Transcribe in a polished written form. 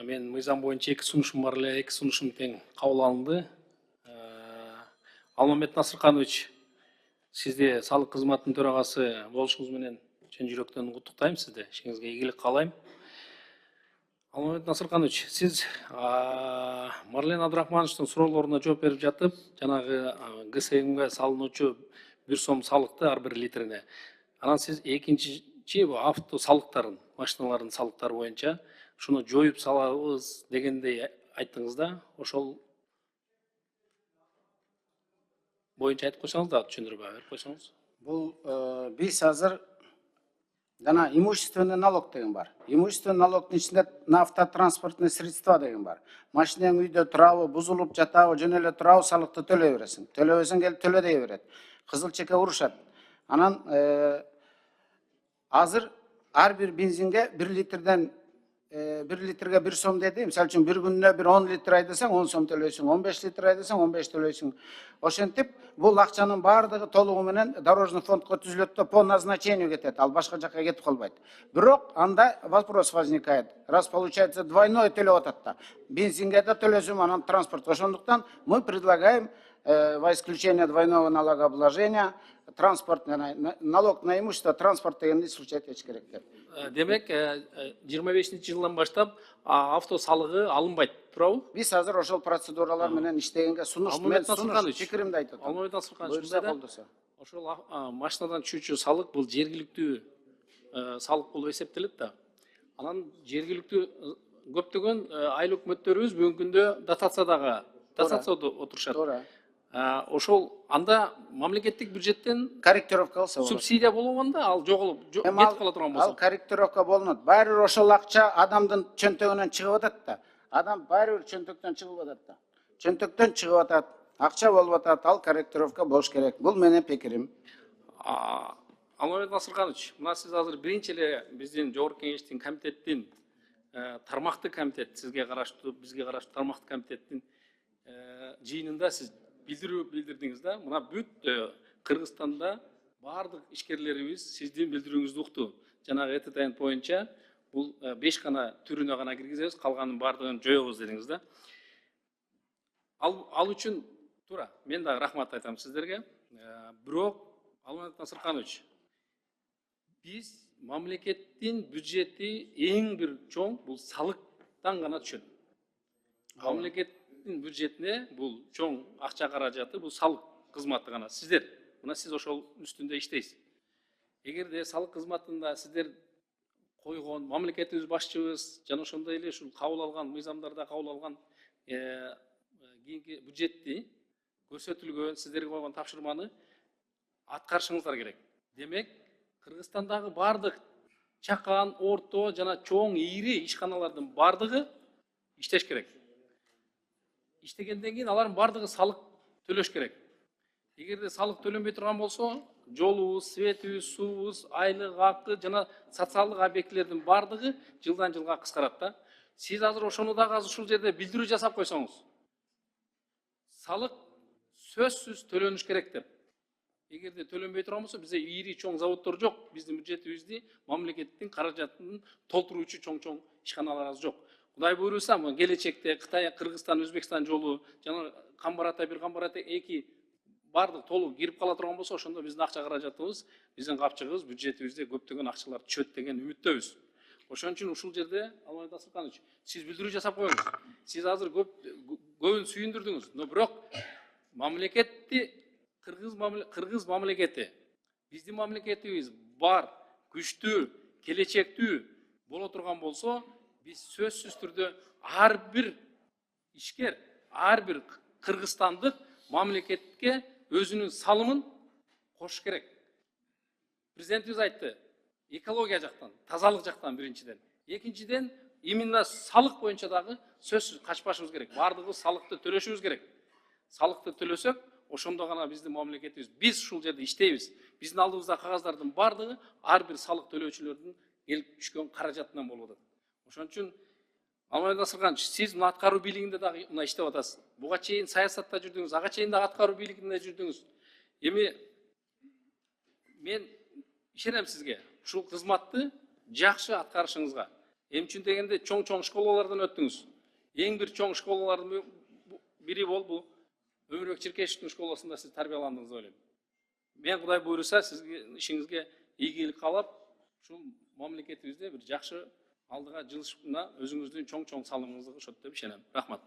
Мен мыйзам боюнча 2 сунушум бар эле, 2 сунушум тең кабыл алынды. Алмамбет Насырканович, сизди салык кызматынын төрагасы болушуңуз менен чын жүрөктөн куттуктайм сизди. Ишиңизге ийгилик каалайм. Алмамбет Насырканович, сиз Марлен Абдрахмановичтин суроолоруна жооп берип жатып, жанагы ГСМге салынуучу 1 сом салыкты ар бир литрине. Анан сиз экинчи авто салыктарын, машиналардын салыктары боюнча шуну жоюп салабыз дегендей айттыңыз да, ошол боюнча айтып койсоңуз да түшүндүрүп берип койсоңуз. Бул биз азыр жана имущественный налог деген бар. Имущественный налогдун ичинде на автотранспортный средства деген бар. Машинең үйдө турабы, бузулуп жатабы, жөн эле турабы салыкты төлөй бересиң. Төлөбөсөң келип төлө дей берет. Кызыл чеке урушат. Анан азыр ар бир бензинге 1 литрден 1 литрге 1 сом деди. Мисалы үчүн бир күнүнө 10 литр айдасаң 10 сом төлөйсүң, 15 литр айдасаң 15 төлөйсүң. Ошентип бул акчанын баардыгы толугу менен дорожный фондко түзүлөт да по назначению кетет, ал башка жакка кетип калбайт. Бирок анда вопрос возникает. Раз получается двойное төлөп атат да. Бензинге да төлөсүм, анан транспорт. Ошондуктан мы предлагаем во исключение двойного налогообложения налог на имущество транспорт дегенди исключать этиш керек деп. Демек, 25-жылдан жылдан баштап авто салыгы алынбайт, туурабы? Биз азыр ошол процедуралар менен иштегенге сунуш пикиримди айтып атам. Алмамбет Насырканович, ошол машинадан түшүүчү салык бул жергиликтүү салык болуп эсептелет да. Анан жергиликтүү көптөгөн айыл өкмөттөрүбүз бүгүнкү күндө дотацияда отурушат. Туура. Ошол анда мамлекеттик бюджеттен корректировка кылса болот. Субсидия болгондо ал жоголуп кетип кала турган болсо. Ал корректировка болунот. Баары бир ошол акча адамдын чөнтөгүнөн чыгып атат да. Адам баары бир чөнтөктөн чыгып атат да. Чөнтөктөн чыгып атат, акча болуп атат, ал корректировка болуш керек. Бул менин пикирим. Алмамбет Насырканович, мына сиз азыр биринчи эле биздин жогорку кеңештин комитеттин тармактык комитет, сизге караштуу, бизге караштуу тармактык комитеттин жыйынында сиз билдирүү билдирдиңиз да. Мына бүт Кыргызстанда баардык ишкерлерибиз сиздин билдирүүңүздү укту. Жанагы ЭТТ боюнча бул 5 гана түрүнө гана киргизебиз, калганын баардыгын жоебуз дедиңиз да. Ал үчүн туура, мен да рахмат айтам сиздерге. Бирок Алмамбет Насырканович, биз мамлекеттин бюджети эң бир чоң бул салыктан гана түшөт. Мамлекеттин бюджетине бул чоң акча каражаты бул салык кызматы гана. Сиздер, мына сиз ошол үстүндө иштейсиз. Эгерде салык кызматында сиздер койгон мамлекетибиз башчыбыз жана ошондой эле ушул кабыл алган мыйзамдарда кабыл алган кийинки бюджетти көрсөтүлгөн сиздерге койгон тапшырманы аткарышыңыздар керек. Демек, Кыргызстандагы баардык чакан, орто жана чоң ийри ишканалардын баардыгы иштеш керек. Иштегенден кийин алардын баардыгы салык төлөш керек. Эгерде салык төлөнбөй турган болсо, жолубуз, светибиз, суубуз, айлык акы жана социалдык объектилердин баардыгы жылдан жылга кыскарат да. Сиз азыр ошону дагы ушул жерде билдирүү жасап койсоңуз. Салык сөзсүз төлөнүш керек деп. Эгерде төлөнбөй турган болсо, бизде ийри чоң заводдор жок. Биздин бюджетибизди мамлекеттин каражатын толтуруучу чоң ишканаларыбыз жок. Кудай буйруса, келечекте Кытай, Кыргызстан, Өзбекстан жолу жана Камбарата 1, Камбарата 2 баардык толук кирип кала турган болсо, ошондо биздин акча каражатыбыз, биздин капчыгыбыз, бюджетибизде көптөгөн акчалар түшөт деген үмүттөбүз. Ошон үчүн ушул жерде Алмамбет Насырканович, сиз билдирүү жасап коюңуз. Сиз азыр көбүн сүйүндүрдүңүз, но бирок мамлекетти Кыргыз мамлекети, биздин мамлекетибиз бар, күчтүү, келечектүү боло турган болсо, биз сөзсүз түрдө ар бир ишкер, ар бир кыргызстандык мамлекетке өзүнүн салымын кош керек. Президентибиз айтты, экология жактан, тазалык жактан биринчиден. Экинчиден, именно салык боюнча дагы сөзсүз качпашыбыз керек. Баардыгыбыз салыкты төлөшүбүз керек. Салыкты төлөсөк, ошондо гана биздин мамлекетибиз, биз ушул жерде иштейбиз. Биздин алдыбызда кагазздардын баардыгы ар бир салык төлөөчүлөрдүн келип түшкөн каражатынан болуп атат. Ошон үчүн Алмамбет Насырканович, сиз мына аткаруу бийлигинде дагы мына иштеп атасыз. Буга чейин саясатта жүрдүңүз, ага чейин дагы аткаруу бийлигинде жүрдүңүз. Эми мен ишенем сизге, ушул кызматты жакшы аткарышыңызга. Эмне үчүн дегенде чоң школалардан өттүңүз. Эң бир чоң школалардын бири болду. Өмүрбек Черкешевдин школасында сиз тарбияландыңыз деп ойлойм. Мен Кудай буйруса сизге ишиңизге ийгилик каалап, ушул мамлекетибизде бир жакшы алдыга жылышына өзүңүздүн чоң салымыңызды кошот деп ишенем. Рахмат.